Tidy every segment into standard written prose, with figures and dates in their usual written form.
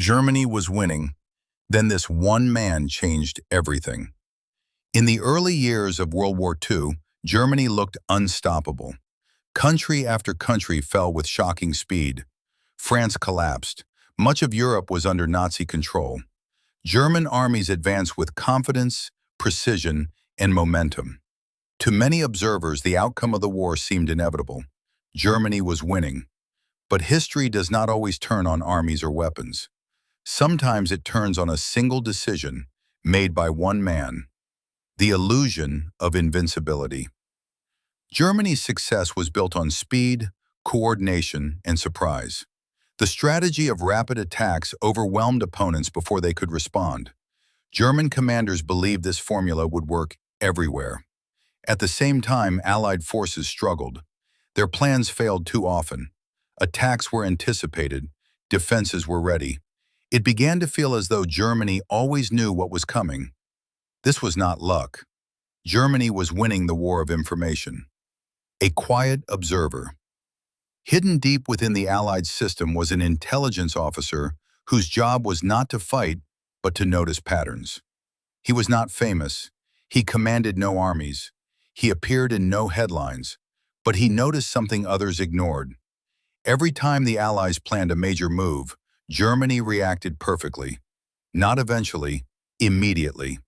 Germany was winning. Then this one man changed everything. In the early years of World War II, Germany looked unstoppable. Country after country fell with shocking speed. France collapsed. Much of Europe was under Nazi control. German armies advanced with confidence, precision, and momentum. To many observers, the outcome of the war seemed inevitable. Germany was winning. But history does not always turn on armies or weapons. Sometimes it turns on a single decision made by one man. The illusion of invincibility. Germany's success was built on speed, coordination, and surprise. The strategy of rapid attacks overwhelmed opponents before they could respond. German commanders believed this formula would work everywhere. At the same time, Allied forces struggled. Their plans failed too often. Attacks were anticipated, defenses were ready. It began to feel as though Germany always knew what was coming. This was not luck. Germany was winning the war of information. A quiet observer. Hidden deep within the Allied system was an intelligence officer whose job was not to fight, but to notice patterns. He was not famous. He commanded no armies. He appeared in no headlines. But he noticed something others ignored. Every time the Allies planned a major move, Germany reacted perfectly. Not eventually, immediately.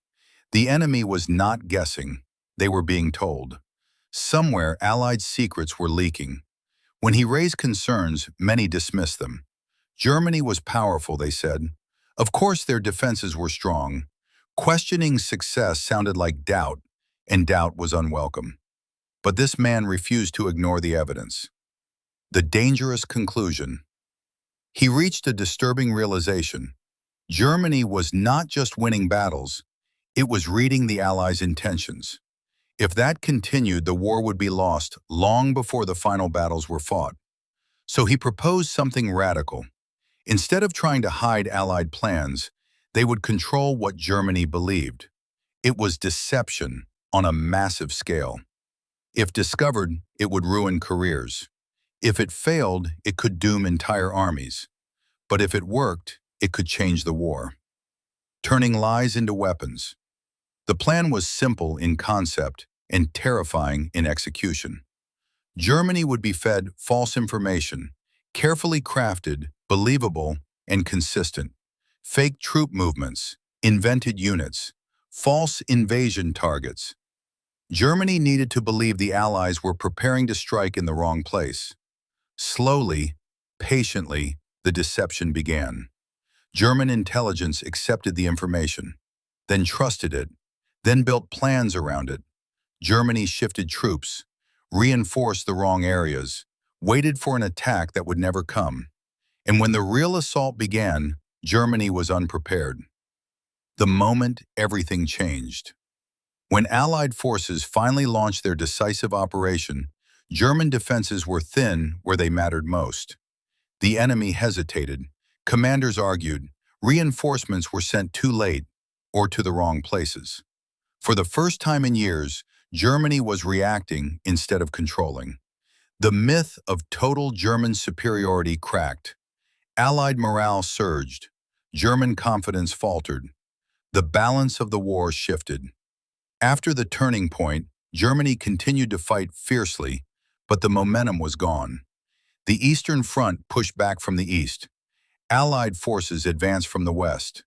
The enemy was not guessing. They were being told. Somewhere, Allied secrets were leaking. When he raised concerns, many dismissed them. Germany was powerful, they said. Of course, their defenses were strong. Questioning success sounded like doubt, and doubt was unwelcome. But this man refused to ignore the evidence. The dangerous conclusion. He reached a disturbing realization. Germany was not just winning battles, it was reading the Allies' intentions. If that continued, the war would be lost long before the final battles were fought. So he proposed something radical. Instead of trying to hide Allied plans, they would control what Germany believed. It was deception on a massive scale. If discovered, it would ruin careers. If it failed, it could doom entire armies. But if it worked, it could change the war. Turning lies into weapons. The plan was simple in concept and terrifying in execution. Germany would be fed false information, carefully crafted, believable, and consistent. Fake troop movements, invented units, false invasion targets. Germany needed to believe the Allies were preparing to strike in the wrong place. Slowly, patiently, the deception began. German intelligence accepted the information, then trusted it, then built plans around it. Germany shifted troops, reinforced the wrong areas, waited for an attack that would never come. And when the real assault began, Germany was unprepared. The moment everything changed. When Allied forces finally launched their decisive operation, German defenses were thin where they mattered most. The enemy hesitated. Commanders argued. Reinforcements were sent too late or to the wrong places. For the first time in years, Germany was reacting instead of controlling. The myth of total German superiority cracked. Allied morale surged. German confidence faltered. The balance of the war shifted. After the turning point, Germany continued to fight fiercely, but the momentum was gone. The Eastern Front pushed back from the east. Allied forces advanced from the west.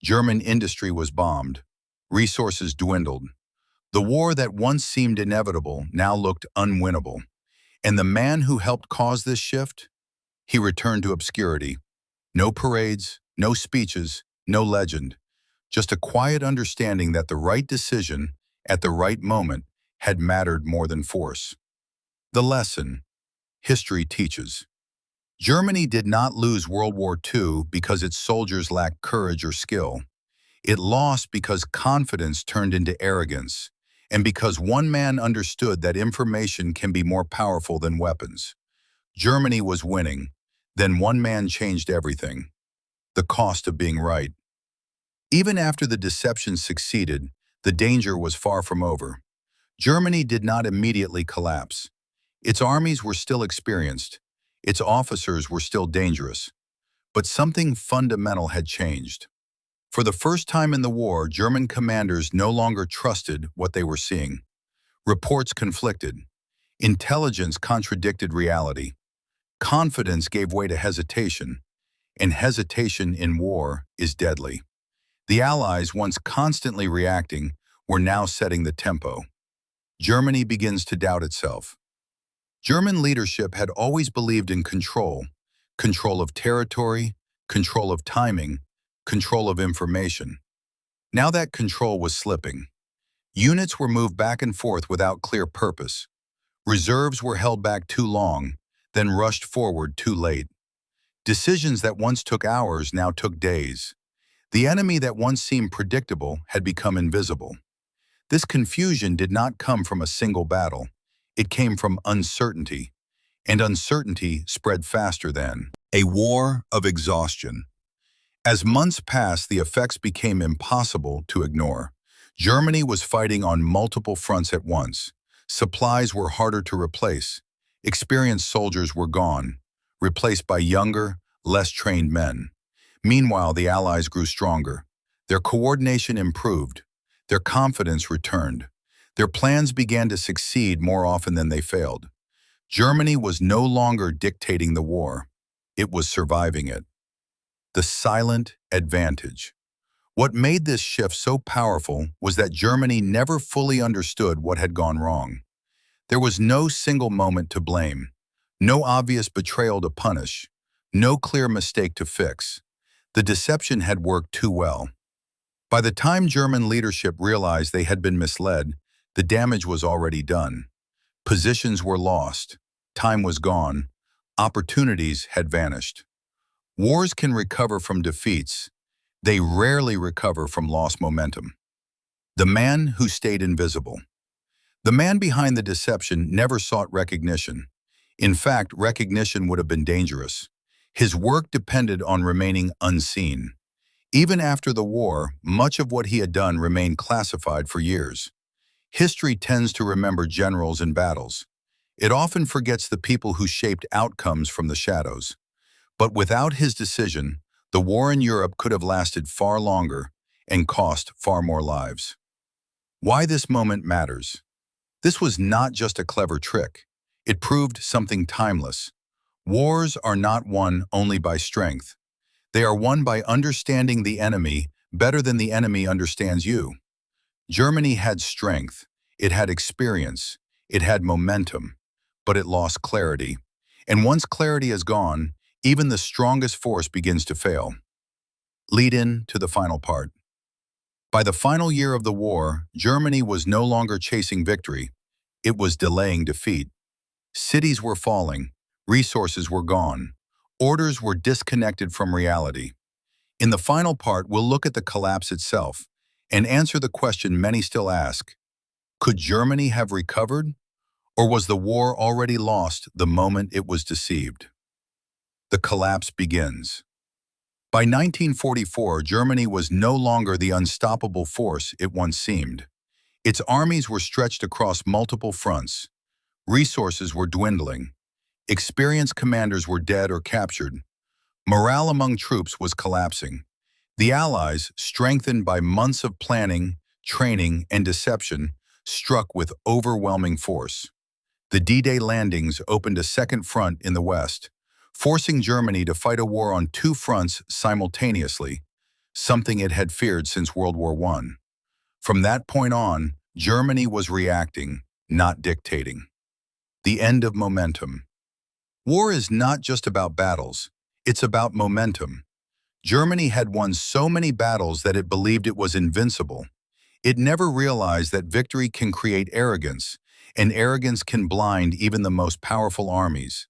German industry was bombed. Resources dwindled. The war that once seemed inevitable now looked unwinnable. And the man who helped cause this shift? He returned to obscurity. No parades, no speeches, no legend. Just a quiet understanding that the right decision, at the right moment, had mattered more than force. The lesson. History teaches. Germany did not lose World War II because its soldiers lacked courage or skill. It lost because confidence turned into arrogance, and because one man understood that information can be more powerful than weapons. Germany was winning. Then one man changed everything. The cost of being right. Even after the deception succeeded, the danger was far from over. Germany did not immediately collapse. Its armies were still experienced. Its officers were still dangerous. But something fundamental had changed. For the first time in the war, German commanders no longer trusted what they were seeing. Reports conflicted. Intelligence contradicted reality. Confidence gave way to hesitation, and hesitation in war is deadly. The Allies, once constantly reacting, were now setting the tempo. Germany begins to doubt itself. German leadership had always believed in control, control of territory, control of timing, control of information. Now that control was slipping. Units were moved back and forth without clear purpose. Reserves were held back too long, then rushed forward too late. Decisions that once took hours now took days. The enemy that once seemed predictable had become invisible. This confusion did not come from a single battle. It came from uncertainty, and uncertainty spread faster than a war of exhaustion. As months passed, the effects became impossible to ignore. Germany was fighting on multiple fronts at once. Supplies were harder to replace. Experienced soldiers were gone, replaced by younger, less trained men. Meanwhile, the Allies grew stronger. Their coordination improved. Their confidence returned. Their plans began to succeed more often than they failed. Germany was no longer dictating the war. It was surviving it. The silent advantage. What made this shift so powerful was that Germany never fully understood what had gone wrong. There was no single moment to blame, no obvious betrayal to punish, no clear mistake to fix. The deception had worked too well. By the time German leadership realized they had been misled, the damage was already done. Positions were lost, time was gone, opportunities had vanished. Wars can recover from defeats. They rarely recover from lost momentum. The man who stayed invisible. The man behind the deception never sought recognition. In fact, recognition would have been dangerous. His work depended on remaining unseen. Even after the war, much of what he had done remained classified for years. History tends to remember generals and battles. It often forgets the people who shaped outcomes from the shadows. But without his decision, the war in Europe could have lasted far longer and cost far more lives. Why this moment matters. This was not just a clever trick. It proved something timeless. Wars are not won only by strength. They are won by understanding the enemy better than the enemy understands you. Germany had strength, it had experience, it had momentum, but it lost clarity. And once clarity is gone, even the strongest force begins to fail. Lead in to the final part. By the final year of the war, Germany was no longer chasing victory. It was delaying defeat. Cities were falling, resources were gone, orders were disconnected from reality. In the final part, we'll look at the collapse itself and answer the question many still ask. Could Germany have recovered? Or was the war already lost the moment it was deceived? The collapse begins. By 1944, Germany was no longer the unstoppable force it once seemed. Its armies were stretched across multiple fronts. Resources were dwindling. Experienced commanders were dead or captured. Morale among troops was collapsing. The Allies, strengthened by months of planning, training, and deception, struck with overwhelming force. The D-Day landings opened a second front in the West, forcing Germany to fight a war on two fronts simultaneously, something it had feared since World War I. From that point on, Germany was reacting, not dictating. The end of momentum. War is not just about battles, it's about momentum. Germany had won so many battles that it believed it was invincible. It never realized that victory can create arrogance, and arrogance can blind even the most powerful armies.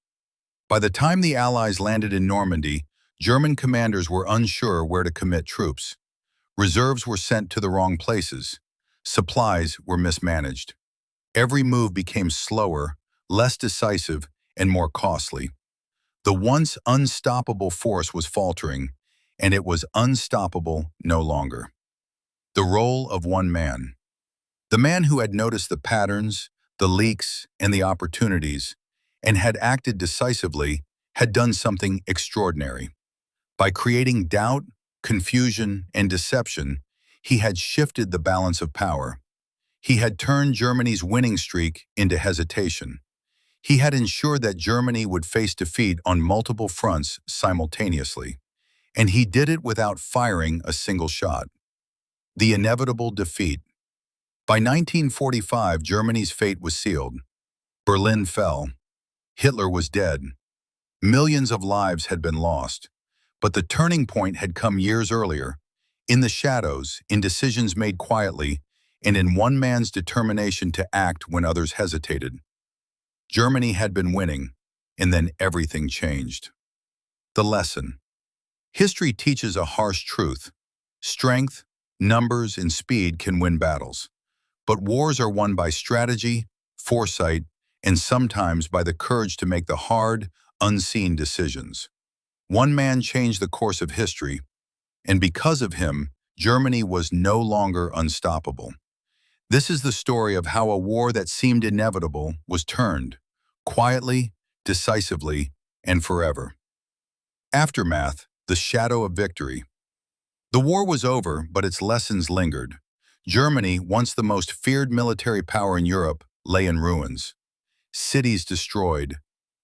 By the time the Allies landed in Normandy, German commanders were unsure where to commit troops. Reserves were sent to the wrong places. Supplies were mismanaged. Every move became slower, less decisive, and more costly. The once unstoppable force was faltering, and it was unstoppable no longer. The role of one man. The man who had noticed the patterns, the leaks, and the opportunities, and had acted decisively, had done something extraordinary. By creating doubt, confusion, and deception, he had shifted the balance of power. He had turned Germany's winning streak into hesitation. He had ensured that Germany would face defeat on multiple fronts simultaneously, and he did it without firing a single shot. The inevitable defeat. By 1945, Germany's fate was sealed. Berlin fell. Hitler was dead. Millions of lives had been lost. But the turning point had come years earlier, in the shadows, in decisions made quietly, and in one man's determination to act when others hesitated. Germany had been winning, and then everything changed. The lesson. History teaches a harsh truth. Strength, numbers, and speed can win battles. But wars are won by strategy, foresight, and sometimes by the courage to make the hard, unseen decisions. One man changed the course of history, and because of him, Germany was no longer unstoppable. This is the story of how a war that seemed inevitable was turned, quietly, decisively, and forever. Aftermath, the shadow of victory. The war was over, but its lessons lingered. Germany, once the most feared military power in Europe, lay in ruins. Cities destroyed,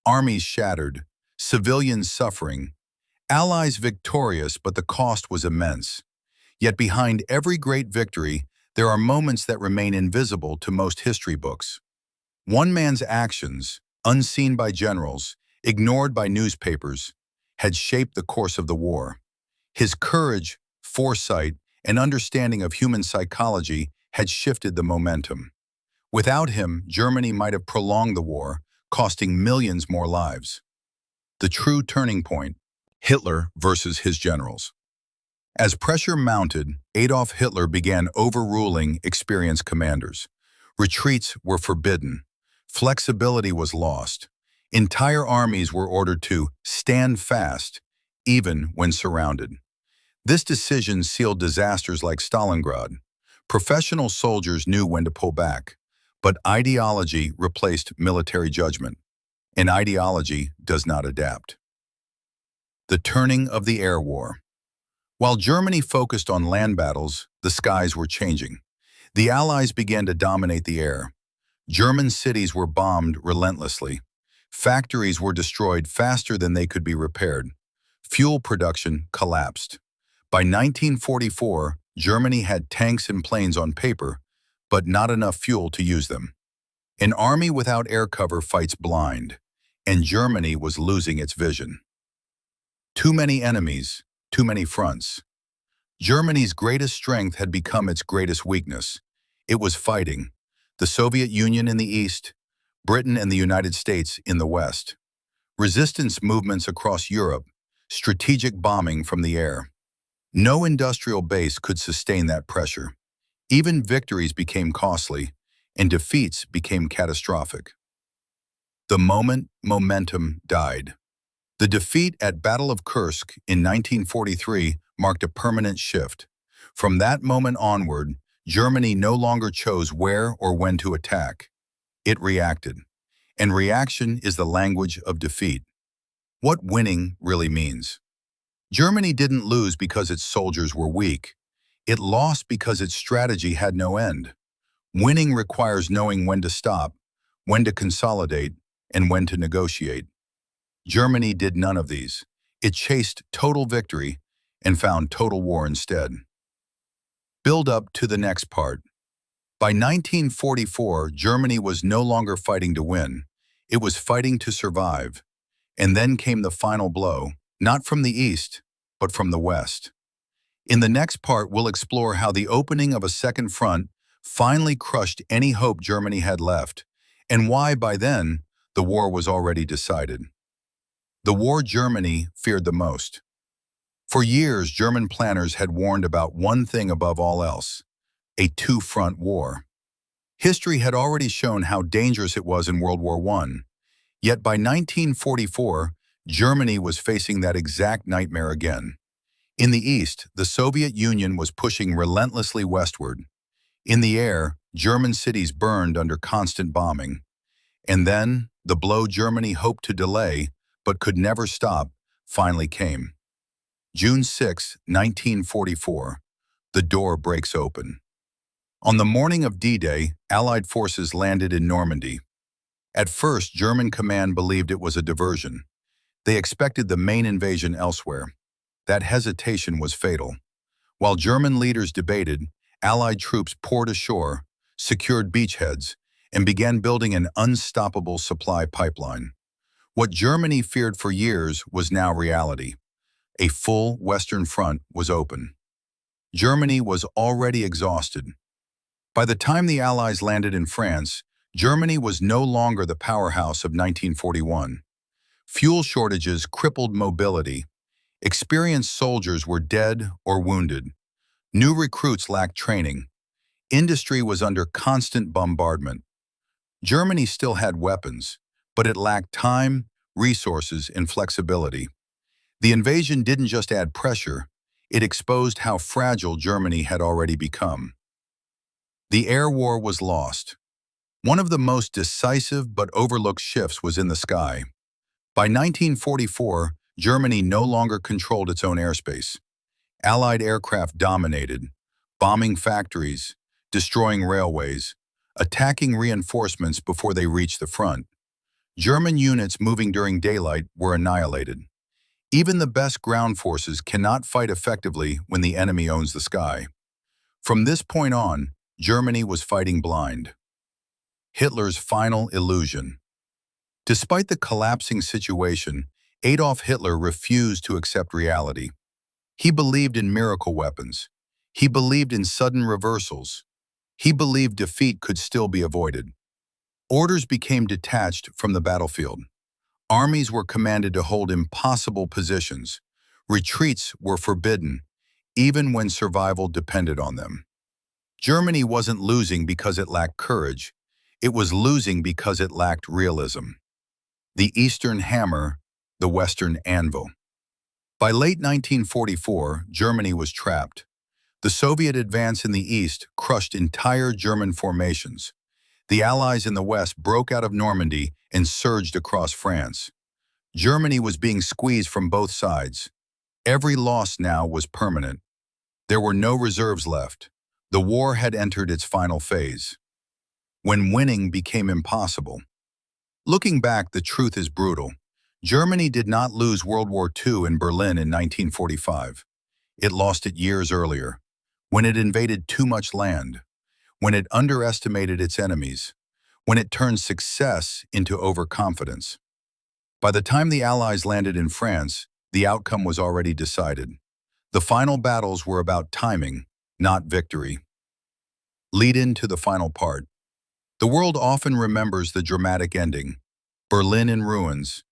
armies shattered, civilians suffering, allies victorious, but the cost was immense. Yet behind every great victory, there are moments that remain invisible to most history books. One man's actions, unseen by generals, ignored by newspapers, had shaped the course of the war. His courage, foresight, and understanding of human psychology had shifted the momentum. Without him, Germany might have prolonged the war, costing millions more lives. The true turning point. Hitler versus his generals. As pressure mounted, Adolf Hitler began overruling experienced commanders. Retreats were forbidden. Flexibility was lost. Entire armies were ordered to stand fast, even when surrounded. This decision sealed disasters like Stalingrad. Professional soldiers knew when to pull back, but ideology replaced military judgment, and ideology does not adapt. The turning of the air war. While Germany focused on land battles, the skies were changing. The Allies began to dominate the air. German cities were bombed relentlessly. Factories were destroyed faster than they could be repaired. Fuel production collapsed. By 1944, Germany had tanks and planes on paper, but not enough fuel to use them. An army without air cover fights blind, and Germany was losing its vision. Too many enemies, too many fronts. Germany's greatest strength had become its greatest weakness. It was fighting. The Soviet Union in the east, Britain and the United States in the west. Resistance movements across Europe, strategic bombing from the air. No industrial base could sustain that pressure. Even victories became costly, and defeats became catastrophic. The moment momentum died. The defeat at Battle of Kursk in 1943 marked a permanent shift. From that moment onward, Germany no longer chose where or when to attack. It reacted. And reaction is the language of defeat. What winning really means. Germany didn't lose because its soldiers were weak. It lost because its strategy had no end. Winning requires knowing when to stop, when to consolidate, and when to negotiate. Germany did none of these. It chased total victory and found total war instead. Build up to the next part. By 1944, Germany was no longer fighting to win. It was fighting to survive. And then came the final blow, not from the east, but from the west. In the next part, we'll explore how the opening of a second front finally crushed any hope Germany had left, and why by then the war was already decided. The war Germany feared the most. For years, German planners had warned about one thing above all else: a two-front war. History had already shown how dangerous it was in World War I. Yet by 1944, Germany was facing that exact nightmare again. In the east, the Soviet Union was pushing relentlessly westward. In the air, German cities burned under constant bombing. And then, the blow Germany hoped to delay, but could never stop, finally came. June 6, 1944. The door breaks open. On the morning of D-Day, Allied forces landed in Normandy. At first, German command believed it was a diversion. They expected the main invasion elsewhere. That hesitation was fatal. While German leaders debated, Allied troops poured ashore, secured beachheads, and began building an unstoppable supply pipeline. What Germany feared for years was now reality. A full Western front was open. Germany was already exhausted. By the time the Allies landed in France, Germany was no longer the powerhouse of 1941. Fuel shortages crippled mobility. Experienced soldiers were dead or wounded. New recruits lacked training. Industry was under constant bombardment. Germany still had weapons, but it lacked time, resources, and flexibility. The invasion didn't just add pressure, it exposed how fragile Germany had already become. The air war was lost. One of the most decisive but overlooked shifts was in the sky. By 1944, Germany no longer controlled its own airspace. Allied aircraft dominated, bombing factories, destroying railways, attacking reinforcements before they reached the front. German units moving during daylight were annihilated. Even the best ground forces cannot fight effectively when the enemy owns the sky. From this point on, Germany was fighting blind. Hitler's final illusion. Despite the collapsing situation, Adolf Hitler refused to accept reality. He believed in miracle weapons. He believed in sudden reversals. He believed defeat could still be avoided. Orders became detached from the battlefield. Armies were commanded to hold impossible positions. Retreats were forbidden, even when survival depended on them. Germany wasn't losing because it lacked courage. It was losing because it lacked realism. The Eastern hammer, the Western anvil. By late 1944, Germany was trapped. The Soviet advance in the East crushed entire German formations. The Allies in the West broke out of Normandy and surged across France. Germany was being squeezed from both sides. Every loss now was permanent. There were no reserves left. The war had entered its final phase. When winning became impossible. Looking back, the truth is brutal. Germany did not lose World War II in Berlin in 1945. It lost it years earlier, when it invaded too much land, when it underestimated its enemies, when it turned success into overconfidence. By the time the Allies landed in France, the outcome was already decided. The final battles were about timing, not victory. Lead into the final part. The world often remembers the dramatic ending, Berlin in ruins,